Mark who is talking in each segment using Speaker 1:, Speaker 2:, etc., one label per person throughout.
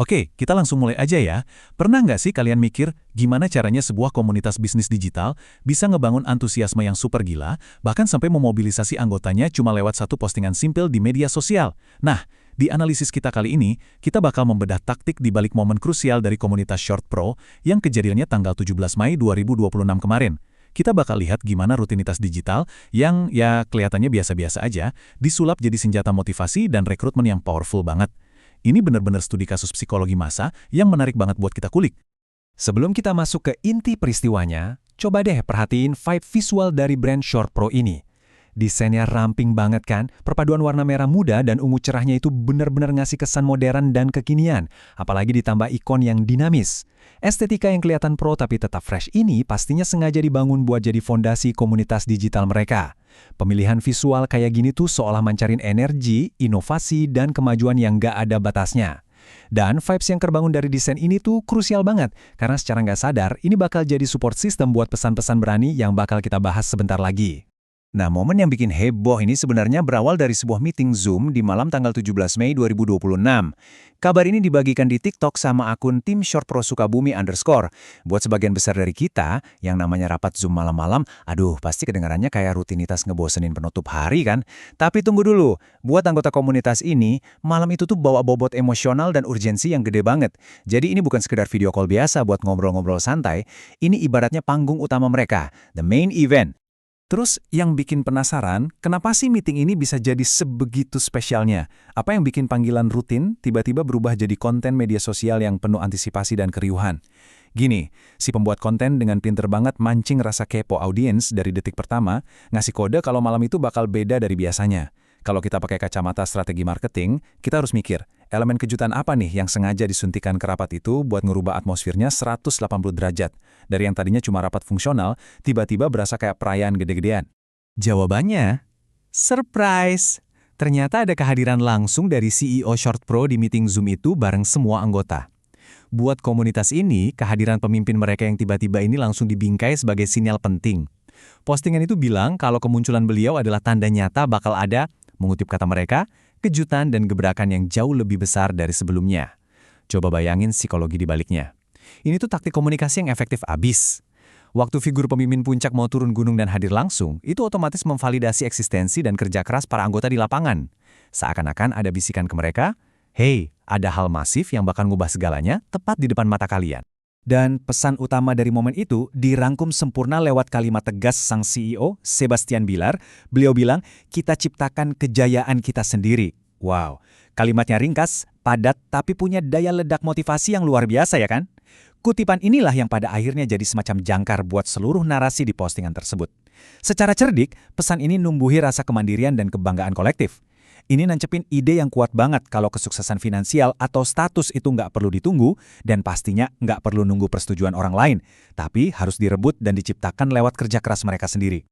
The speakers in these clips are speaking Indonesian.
Speaker 1: Oke, kita langsung mulai aja ya. Pernah nggak sih kalian mikir gimana caranya sebuah komunitas bisnis digital bisa ngebangun antusiasme yang super gila, bahkan sampai memobilisasi anggotanya cuma lewat satu postingan simpel di media sosial? Nah, di analisis kita kali ini, kita bakal membedah taktik di balik momen krusial dari komunitas Short Pro yang kejadiannya tanggal 17 Mei 2026 kemarin. Kita bakal lihat gimana rutinitas digital yang ya kelihatannya biasa-biasa aja, disulap jadi senjata motivasi dan rekrutmen yang powerful banget. Ini benar-benar studi kasus psikologi massa yang menarik banget buat kita kulik.
Speaker 2: Sebelum kita masuk ke inti peristiwanya, coba deh perhatiin vibe visual dari brand Short Pro ini. Desainnya ramping banget kan? Perpaduan warna merah muda dan ungu cerahnya itu benar-benar ngasih kesan modern dan kekinian, apalagi ditambah ikon yang dinamis. Estetika yang kelihatan pro tapi tetap fresh ini pastinya sengaja dibangun buat jadi fondasi komunitas digital mereka. Pemilihan visual kayak gini tuh seolah mancarin energi, inovasi, dan kemajuan yang nggak ada batasnya. Dan vibes yang terbangun dari desain ini tuh krusial banget, karena secara nggak sadar ini bakal jadi support system buat pesan-pesan berani yang bakal kita bahas sebentar lagi.
Speaker 3: Nah, momen yang bikin heboh ini sebenarnya berawal dari sebuah meeting Zoom di malam tanggal 17 Mei 2026. Kabar ini dibagikan di TikTok sama akun tim Short Pro Sukabumi _ Buat sebagian besar dari kita, yang namanya rapat Zoom malam-malam, aduh pasti kedengarannya kayak rutinitas ngebosenin penutup hari kan? Tapi tunggu dulu, buat anggota komunitas ini, malam itu tuh bawa bobot emosional dan urgensi yang gede banget. Jadi ini bukan sekedar video call biasa buat ngobrol-ngobrol santai, ini ibaratnya panggung utama mereka, the main event.
Speaker 1: Terus yang bikin penasaran, kenapa sih meeting ini bisa jadi sebegitu spesialnya? Apa yang bikin panggilan rutin tiba-tiba berubah jadi konten media sosial yang penuh antisipasi dan keriuhan? Gini, si pembuat konten dengan pinter banget mancing rasa kepo audiens dari detik pertama, ngasih kode kalau malam itu bakal beda dari biasanya. Kalau kita pakai kacamata strategi marketing, kita harus mikir, elemen kejutan apa nih yang sengaja disuntikan ke rapat itu buat ngerubah atmosfernya 180 derajat. Dari yang tadinya cuma rapat fungsional, tiba-tiba berasa kayak perayaan gede-gedean.
Speaker 2: Jawabannya, surprise! Ternyata ada kehadiran langsung dari CEO Short Pro di meeting Zoom itu bareng semua anggota. Buat komunitas ini, kehadiran pemimpin mereka yang tiba-tiba ini langsung dibingkai sebagai sinyal penting. Postingan itu bilang kalau kemunculan beliau adalah tanda nyata bakal ada, mengutip kata mereka, kejutan dan gebrakan yang jauh lebih besar dari sebelumnya. Coba bayangin psikologi di baliknya. Ini tuh taktik komunikasi yang efektif abis. Waktu figur pemimpin puncak mau turun gunung dan hadir langsung, itu otomatis memvalidasi eksistensi dan kerja keras para anggota di lapangan. Seakan-akan ada bisikan ke mereka, hey, ada hal masif yang bakal ngubah segalanya tepat di depan mata kalian. Dan pesan utama dari momen itu dirangkum sempurna lewat kalimat tegas sang CEO, Sebastian Billar. Beliau bilang, kita ciptakan kejayaan kita sendiri. Wow, kalimatnya ringkas, padat, tapi punya daya ledak motivasi yang luar biasa ya kan? Kutipan inilah yang pada akhirnya jadi semacam jangkar buat seluruh narasi di postingan tersebut. Secara cerdik, pesan ini numbuhi rasa kemandirian dan kebanggaan kolektif. Ini nancepin ide yang kuat banget kalau kesuksesan finansial atau status itu nggak perlu ditunggu dan pastinya nggak perlu nunggu persetujuan orang lain, tapi harus direbut dan diciptakan lewat kerja keras mereka sendiri.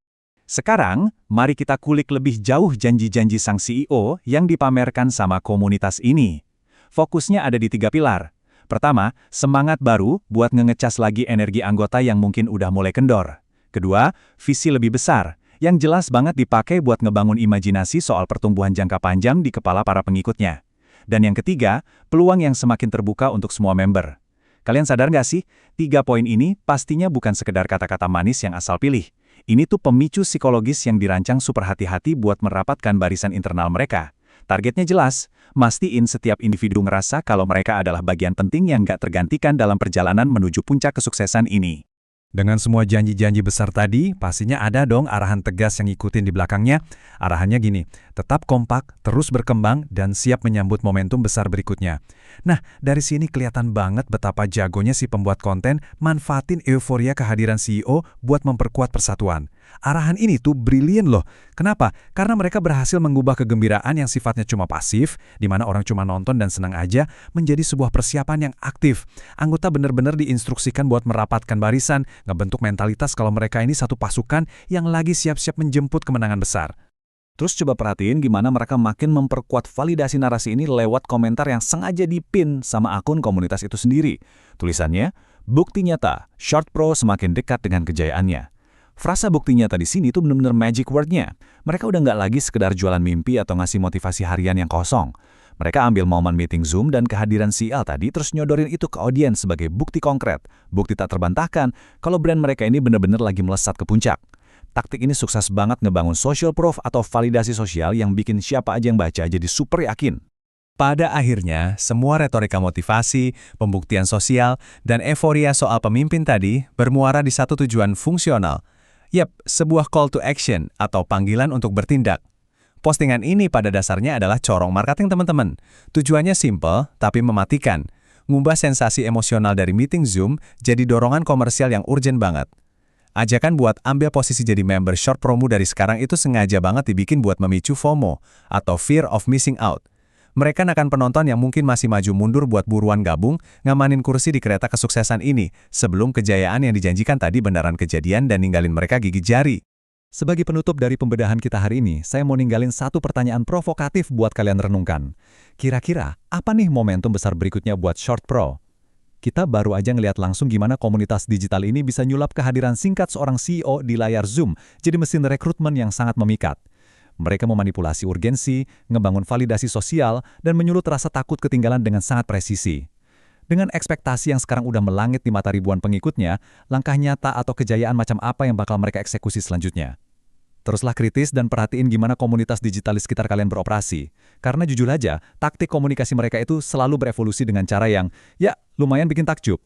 Speaker 2: Sekarang, mari kita kulik lebih jauh janji-janji sang CEO yang dipamerkan sama komunitas ini. Fokusnya ada di 3 pilar. Pertama, semangat baru buat ngecas lagi energi anggota yang mungkin udah mulai kendor. Kedua, visi lebih besar, yang jelas banget dipakai buat ngebangun imajinasi soal pertumbuhan jangka panjang di kepala para pengikutnya. Dan yang ketiga, peluang yang semakin terbuka untuk semua member. Kalian sadar nggak sih, 3 poin ini pastinya bukan sekedar kata-kata manis yang asal pilih. Ini tuh pemicu psikologis yang dirancang super hati-hati buat merapatkan barisan internal mereka. Targetnya jelas, mastiin setiap individu ngerasa kalau mereka adalah bagian penting yang nggak tergantikan dalam perjalanan menuju puncak kesuksesan ini. Dengan semua janji-janji besar tadi, pastinya ada dong arahan tegas yang ngikutin di belakangnya. Arahannya gini, tetap kompak, terus berkembang, dan siap menyambut momentum besar berikutnya. Nah, dari sini kelihatan banget betapa jagonya si pembuat konten manfaatin euforia kehadiran CEO buat memperkuat persatuan. Arahan ini tuh brilian loh. Kenapa? Karena mereka berhasil mengubah kegembiraan yang sifatnya cuma pasif, di mana orang cuma nonton dan senang aja, menjadi sebuah persiapan yang aktif. Anggota benar-benar diinstruksikan buat merapatkan barisan, ngebentuk mentalitas kalau mereka ini satu pasukan yang lagi siap-siap menjemput kemenangan besar.
Speaker 1: Terus coba perhatiin gimana mereka makin memperkuat validasi narasi ini lewat komentar yang sengaja dipin sama akun komunitas itu sendiri. Tulisannya, bukti nyata, Short Pro semakin dekat dengan kejayaannya. Frasa bukti nyata di sini tuh benar-benar magic word-nya. Mereka udah nggak lagi sekedar jualan mimpi atau ngasih motivasi harian yang kosong. Mereka ambil momen meeting Zoom dan kehadiran CL tadi terus nyodorin itu ke audiens sebagai bukti konkret, bukti tak terbantahkan kalau brand mereka ini benar-benar lagi melesat ke puncak. Taktik ini sukses banget ngebangun social proof atau validasi sosial yang bikin siapa aja yang baca jadi super yakin.
Speaker 2: Pada akhirnya, semua retorika motivasi, pembuktian sosial, dan euforia soal pemimpin tadi bermuara di satu tujuan fungsional. Yap, sebuah call to action atau panggilan untuk bertindak. Postingan ini pada dasarnya adalah corong marketing teman-teman. Tujuannya simple, tapi mematikan. Ngubah sensasi emosional dari meeting Zoom jadi dorongan komersial yang urgent banget. Ajakan buat ambil posisi jadi member Short Promo dari sekarang itu sengaja banget dibikin buat memicu FOMO atau Fear of Missing Out. Mereka akan penonton yang mungkin masih maju mundur buat buruan gabung, ngamanin kursi di kereta kesuksesan ini, sebelum kejayaan yang dijanjikan tadi beneran kejadian dan ninggalin mereka gigit jari. Sebagai penutup dari pembedahan kita hari ini, saya mau ninggalin satu pertanyaan provokatif buat kalian renungkan. Kira-kira, apa nih momentum besar berikutnya buat Short Pro? Kita baru aja ngelihat langsung gimana komunitas digital ini bisa nyulap kehadiran singkat seorang CEO di layar Zoom, jadi mesin rekrutmen yang sangat memikat. Mereka memanipulasi urgensi, ngebangun validasi sosial, dan menyulut rasa takut ketinggalan dengan sangat presisi. Dengan ekspektasi yang sekarang udah melangit di mata ribuan pengikutnya, langkah nyata atau kejayaan macam apa yang bakal mereka eksekusi selanjutnya? Teruslah kritis dan perhatiin gimana komunitas digital di sekitar kalian beroperasi. Karena jujur aja, taktik komunikasi mereka itu selalu berevolusi dengan cara yang, ya, lumayan bikin takjub.